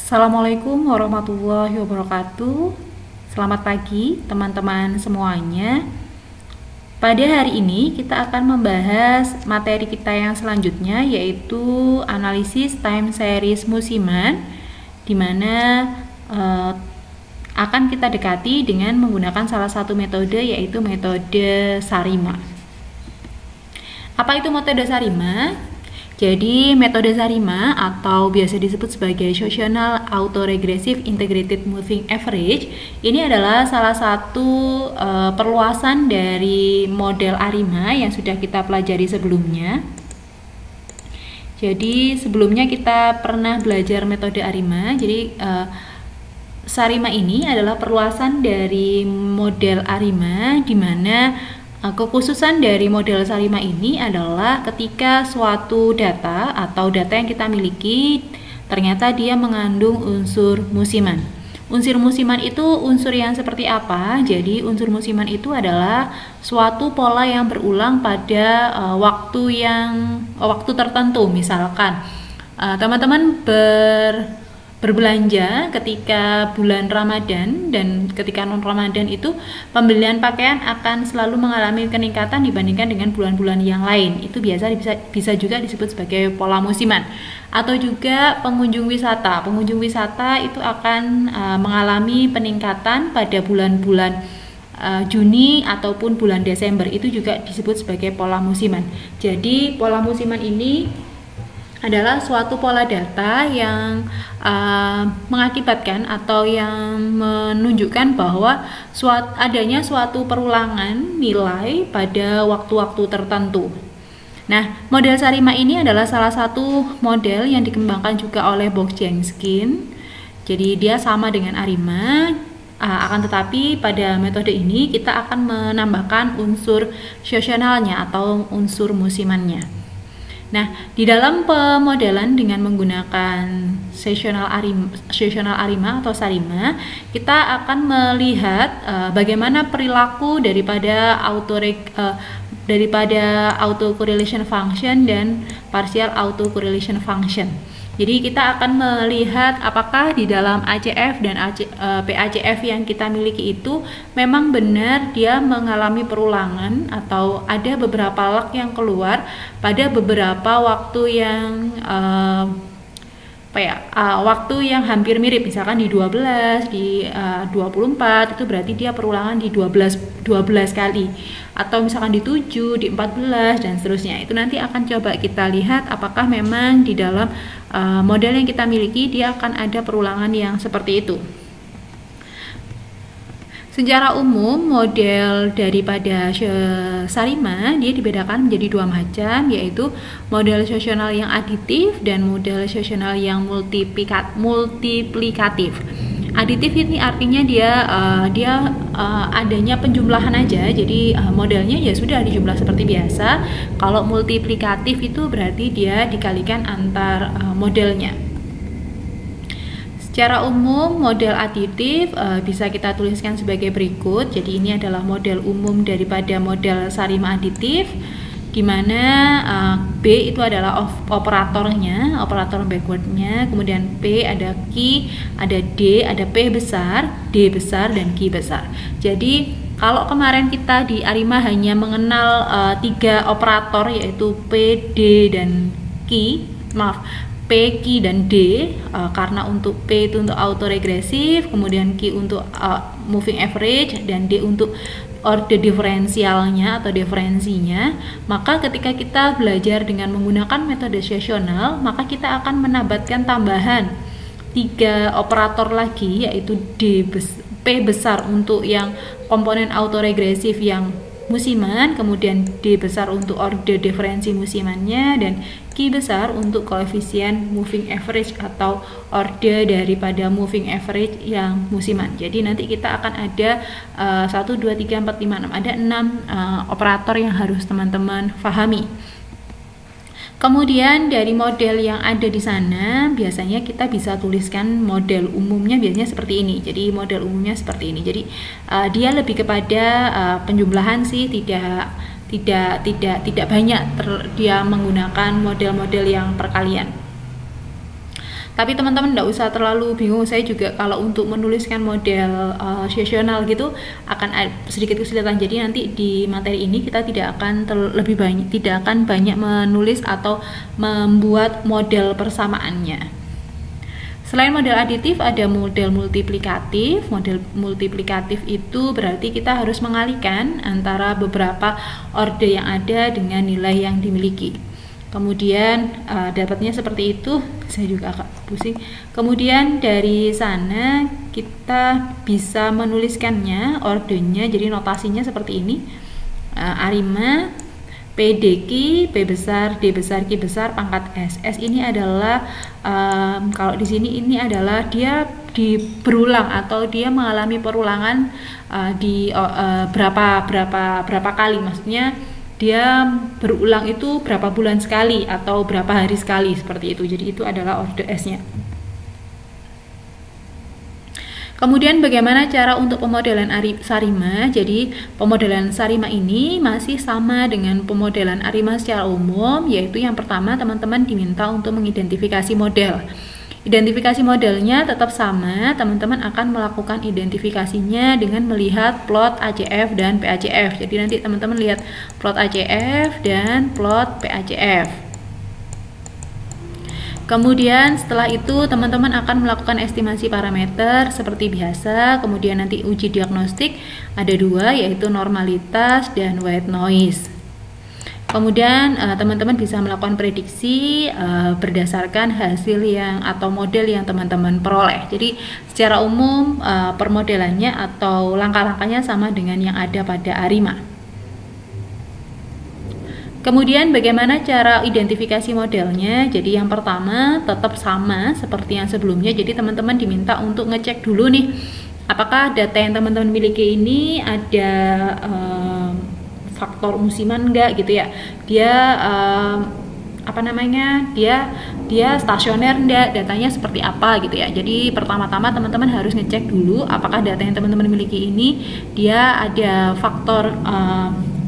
Assalamualaikum warahmatullahi wabarakatuh. Selamat pagi teman-teman semuanya. Pada hari ini kita akan membahas materi kita yang selanjutnya, yaitu analisis time series musiman, di mana akan kita dekati dengan menggunakan salah satu metode, yaitu metode Sarima. Apa itu metode Sarima? Jadi metode Sarima atau biasa disebut sebagai Situational Autoregressive Integrated Moving Average ini adalah salah satu perluasan dari model ARIMA yang sudah kita pelajari sebelumnya. Jadi sebelumnya kita pernah belajar metode ARIMA. Jadi Sarima ini adalah perluasan dari model ARIMA, di mana kekhususan dari model Sarima ini adalah ketika suatu data atau data yang kita miliki ternyata dia mengandung unsur musiman. Unsur musiman itu unsur yang seperti apa? Jadi unsur musiman itu adalah suatu pola yang berulang pada waktu tertentu. Misalkan teman-teman berbelanja ketika bulan Ramadan dan ketika non Ramadan itu pembelian pakaian akan selalu mengalami peningkatan dibandingkan dengan bulan-bulan yang lain. Itu bisa juga disebut sebagai pola musiman. Atau juga pengunjung wisata. Pengunjung wisata itu akan mengalami peningkatan pada bulan-bulan Juni ataupun bulan Desember. Itu juga disebut sebagai pola musiman. Jadi pola musiman ini adalah suatu pola data yang mengakibatkan atau yang menunjukkan bahwa adanya suatu perulangan nilai pada waktu-waktu tertentu. Nah, model Sarima ini adalah salah satu model yang dikembangkan juga oleh Boc-Jenskind. Jadi dia sama dengan ARIMA, akan tetapi pada metode ini kita akan menambahkan unsur situasionalnya atau unsur musimannya. Nah, di dalam pemodelan dengan menggunakan situational ARIMA atau Sarima, kita akan melihat bagaimana perilaku daripada autocorrelation function dan partial autocorrelation function. Jadi kita akan melihat apakah di dalam ACF dan PACF yang kita miliki itu memang benar dia mengalami perulangan atau ada beberapa lag yang keluar pada beberapa waktu yang waktu yang hampir mirip, misalkan di 12, di 24 itu berarti dia perulangan di 12 kali, atau misalkan di 7, di 14 dan seterusnya. Itu nanti akan coba kita lihat apakah memang di dalam model yang kita miliki dia akan ada perulangan yang seperti itu. Secara umum model daripada Sarima dia dibedakan menjadi dua macam, yaitu model situasional yang aditif dan model situasional yang multiplikatif. Aditif ini artinya dia adanya penjumlahan aja, jadi modelnya ya sudah dijumlah seperti biasa. Kalau multiplikatif itu berarti dia dikalikan antar modelnya. Secara umum model aditif bisa kita tuliskan sebagai berikut. Jadi ini adalah model umum daripada model Sarima aditif, di mana B itu adalah operatornya, operator backwardnya, kemudian P ada key, ada D, ada P besar, D besar, dan Q besar. Jadi kalau kemarin kita di ARIMA hanya mengenal 3 operator, yaitu P, D, dan Q, P, Q, dan D, karena untuk P itu untuk autoregresif, kemudian Q untuk moving average, dan D untuk order diferensialnya atau diferensinya. Maka ketika kita belajar dengan menggunakan metode situasional, maka kita akan menambahkan tambahan 3 operator lagi, yaitu P besar untuk yang komponen autoregresif yang musiman, kemudian D besar untuk order diferensi musimannya, dan Q besar untuk koefisien moving average atau order daripada moving average yang musiman. Jadi nanti kita akan ada 1, 2, 3, 4, 5, 6 ada 6 operator yang harus teman-teman pahami. Kemudian dari model yang ada di sana biasanya kita bisa tuliskan model umumnya biasanya seperti ini. Jadi model umumnya seperti ini. Jadi dia lebih kepada penjumlahan sih, tidak banyak dia menggunakan model-model yang perkalian. Tapi teman-teman tidak usah terlalu bingung, saya juga kalau untuk menuliskan model situasional gitu akan sedikit kesulitan. Jadi nanti di materi ini kita tidak akan tidak akan banyak menulis atau membuat model persamaannya. Selain model aditif, ada model multiplikatif. Model multiplikatif itu berarti kita harus mengalihkan antara beberapa orde yang ada dengan nilai yang dimiliki. Kemudian dapatnya seperti itu, saya juga agak pusing. Kemudian dari sana kita bisa menuliskannya, ordenya, jadi notasinya seperti ini. Arima, P dq, P besar, D besar, Q besar, pangkat S. S ini adalah kalau di sini ini adalah dia berulang atau dia mengalami perulangan di berapa kali, maksudnya dia berulang itu berapa bulan sekali atau berapa hari sekali, seperti itu. Jadi itu adalah orde S-nya. Kemudian bagaimana cara untuk pemodelan Sarima? Jadi pemodelan Sarima ini masih sama dengan pemodelan Arima secara umum, yaitu yang pertama teman-teman diminta untuk mengidentifikasi model. Identifikasi modelnya tetap sama, teman-teman akan melakukan identifikasinya dengan melihat plot ACF dan PACF. Jadi nanti teman-teman lihat plot ACF dan plot PACF. Kemudian setelah itu teman-teman akan melakukan estimasi parameter seperti biasa. Kemudian nanti uji diagnostik ada dua, yaitu normalitas dan white noise. Kemudian teman-teman bisa melakukan prediksi berdasarkan hasil atau model yang teman-teman peroleh. Jadi secara umum permodelannya atau langkah-langkahnya sama dengan yang ada pada Arima. Kemudian bagaimana cara identifikasi modelnya? Jadi yang pertama tetap sama seperti yang sebelumnya. Jadi teman-teman diminta untuk ngecek dulu nih, apakah data yang teman-teman miliki ini ada faktor musiman enggak gitu ya, dia dia stasioner enggak, datanya seperti apa gitu ya. Jadi pertama-tama teman-teman harus ngecek dulu apakah data yang teman-teman miliki ini dia ada faktor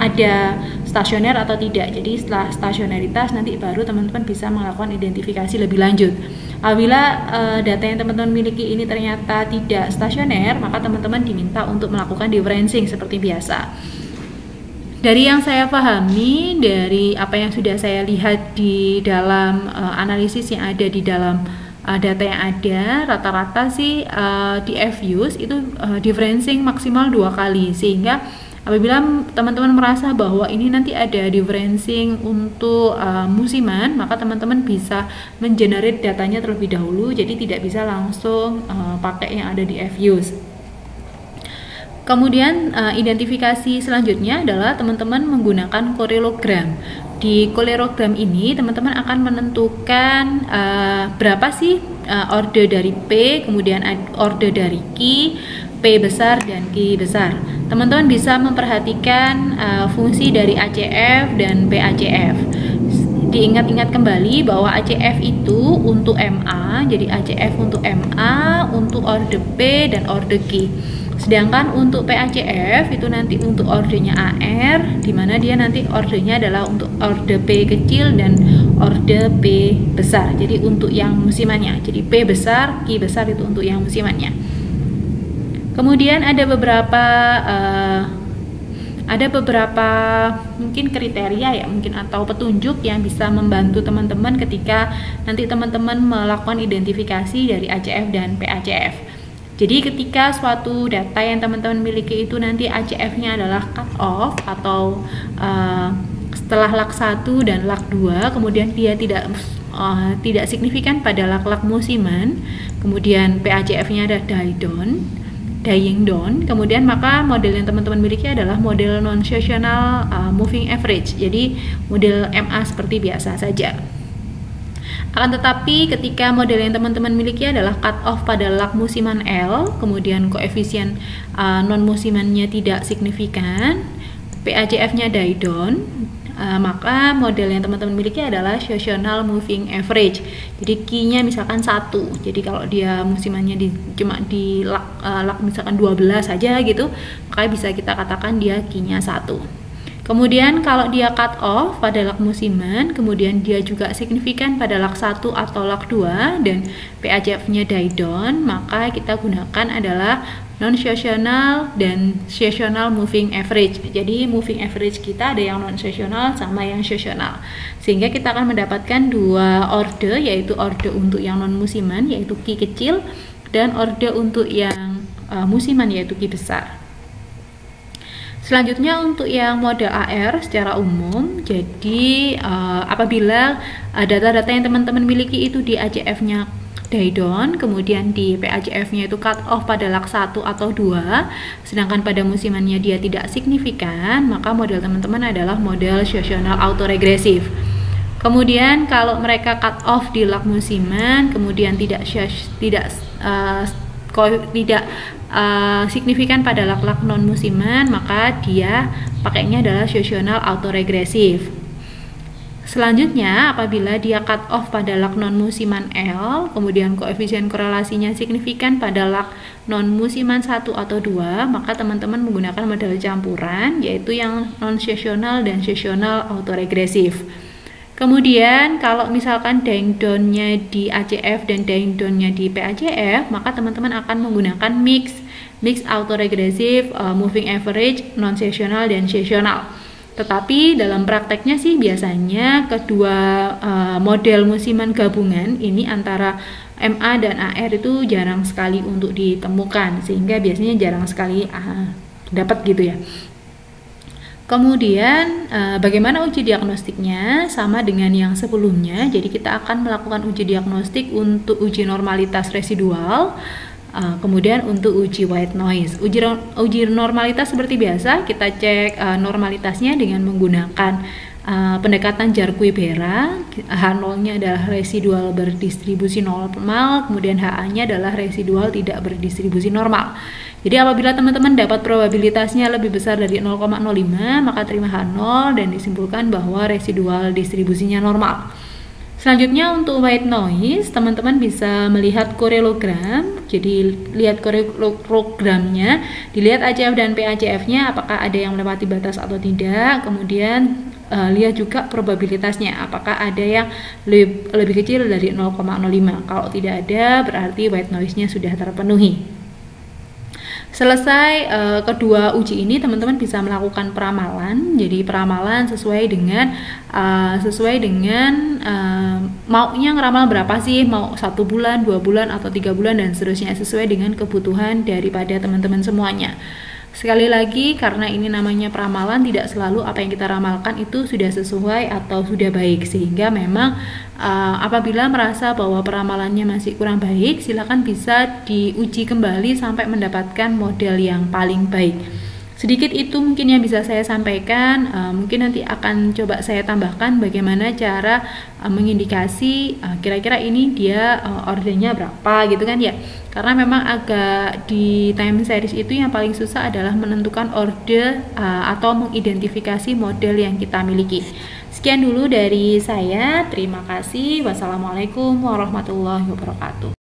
ada stasioner atau tidak. Jadi setelah stasioneritas nanti baru teman-teman bisa melakukan identifikasi lebih lanjut. Apabila data yang teman-teman miliki ini ternyata tidak stasioner, maka teman-teman diminta untuk melakukan differencing seperti biasa. Dari yang saya pahami, dari apa yang sudah saya lihat di dalam analisis yang ada di dalam data yang ada, rata-rata sih di FUs itu differencing maksimal 2 kali, sehingga apabila teman-teman merasa bahwa ini nanti ada differencing untuk musiman, maka teman-teman bisa mengenerate datanya terlebih dahulu, jadi tidak bisa langsung pakai yang ada di FUs. Kemudian identifikasi selanjutnya adalah teman-teman menggunakan korelogram. Di korelogram ini teman-teman akan menentukan berapa sih orde dari P, kemudian orde dari Q, P besar dan Q besar. Teman-teman bisa memperhatikan fungsi dari ACF dan PACF. Diingat-ingat kembali bahwa ACF itu untuk MA, jadi ACF untuk MA, untuk orde P dan orde Q. Sedangkan untuk PACF itu nanti untuk ordenya AR, di mana dia nanti ordenya adalah untuk orde P kecil dan orde P besar. Jadi untuk yang musimannya. Jadi P besar, Q besar itu untuk yang musimannya. Kemudian ada beberapa mungkin kriteria ya, mungkin atau petunjuk yang bisa membantu teman-teman ketika nanti teman-teman melakukan identifikasi dari ACF dan PACF. Jadi ketika suatu data yang teman-teman miliki itu nanti ACF-nya adalah cut off atau setelah lak 1 dan lak 2, kemudian dia tidak signifikan pada lak-lak musiman, kemudian PACF-nya ada dying down, kemudian maka model yang teman-teman miliki adalah model non-situational moving average, jadi model MA seperti biasa saja. Akan tetapi ketika model yang teman-teman miliki adalah cut off pada lak musiman L, kemudian koefisien non musimannya tidak signifikan, PACF-nya die down, maka model yang teman-teman miliki adalah situational moving average. Jadi Q-nya misalkan 1. Jadi kalau dia musimannya cuma di lak misalkan 12 saja gitu, maka bisa kita katakan dia Q-nya 1. Kemudian kalau dia cut off pada lag musiman, kemudian dia juga signifikan pada lag 1 atau lag 2 dan PAJF-nya die down, maka kita gunakan adalah non-seasonal dan seasonal moving average. Jadi moving average kita ada yang non-seasonal sama yang seasonal. Sehingga kita akan mendapatkan dua orde, yaitu orde untuk yang non-musiman yaitu Q kecil dan orde untuk yang musiman yaitu Q besar. Selanjutnya untuk yang model AR secara umum, jadi apabila data-data yang teman-teman miliki itu di AJF-nya die down, kemudian di PAJF-nya itu cut off pada lag 1 atau 2, sedangkan pada musimannya dia tidak signifikan, maka model teman-teman adalah model seasonal autoregresif. Kemudian kalau mereka cut off di lag musiman, kemudian tidak signifikan pada lag-lag non musiman, maka dia pakainya adalah seasonal autoregresif. Selanjutnya apabila dia cut off pada lag non musiman L, kemudian koefisien korelasinya signifikan pada lag non musiman 1 atau 2, maka teman-teman menggunakan model campuran yaitu yang non seasonal dan seasonal autoregresif. Kemudian kalau misalkan dying down-nya di AJF dan dying down-nya di PAJF, maka teman-teman akan menggunakan mix autoregresif, moving average, non seasonal dan seasonal. Tetapi dalam prakteknya sih biasanya kedua model musiman gabungan ini antara MA dan AR itu jarang sekali untuk ditemukan, sehingga biasanya jarang sekali dapat gitu ya. Kemudian bagaimana uji diagnostiknya? Sama dengan yang sebelumnya, jadi kita akan melakukan uji diagnostik untuk uji normalitas residual, kemudian untuk uji white noise. Uji normalitas seperti biasa, kita cek normalitasnya dengan menggunakan pendekatan Jarque-Bera. H0-nya adalah residual berdistribusi normal, kemudian HA-nya adalah residual tidak berdistribusi normal. Jadi apabila teman-teman dapat probabilitasnya lebih besar dari 0,05, maka terima H0 dan disimpulkan bahwa residual distribusinya normal. Selanjutnya untuk white noise, teman-teman bisa melihat korelogram. Jadi lihat korelogramnya, dilihat AJF dan PAJF-nya apakah ada yang melewati batas atau tidak. Kemudian lihat juga probabilitasnya, apakah ada yang lebih kecil dari 0,05. Kalau tidak ada, berarti white noise-nya sudah terpenuhi. Selesai kedua uji ini, teman-teman bisa melakukan peramalan. Jadi peramalan sesuai dengan maunya ngeramal berapa sih, mau 1 bulan, 2 bulan, atau 3 bulan dan seterusnya, sesuai dengan kebutuhan daripada teman-teman semuanya. Sekali lagi, karena ini namanya peramalan, tidak selalu apa yang kita ramalkan itu sudah sesuai atau sudah baik, sehingga memang apabila merasa bahwa peramalannya masih kurang baik, silakan bisa diuji kembali sampai mendapatkan model yang paling baik. Sedikit itu mungkin yang bisa saya sampaikan. Mungkin nanti akan coba saya tambahkan bagaimana cara mengindikasi kira-kira ini dia ordernya berapa gitu kan ya. Karena memang agak di time series itu yang paling susah adalah menentukan order atau mengidentifikasi model yang kita miliki. Sekian dulu dari saya. Terima kasih. Wassalamualaikum warahmatullahi wabarakatuh.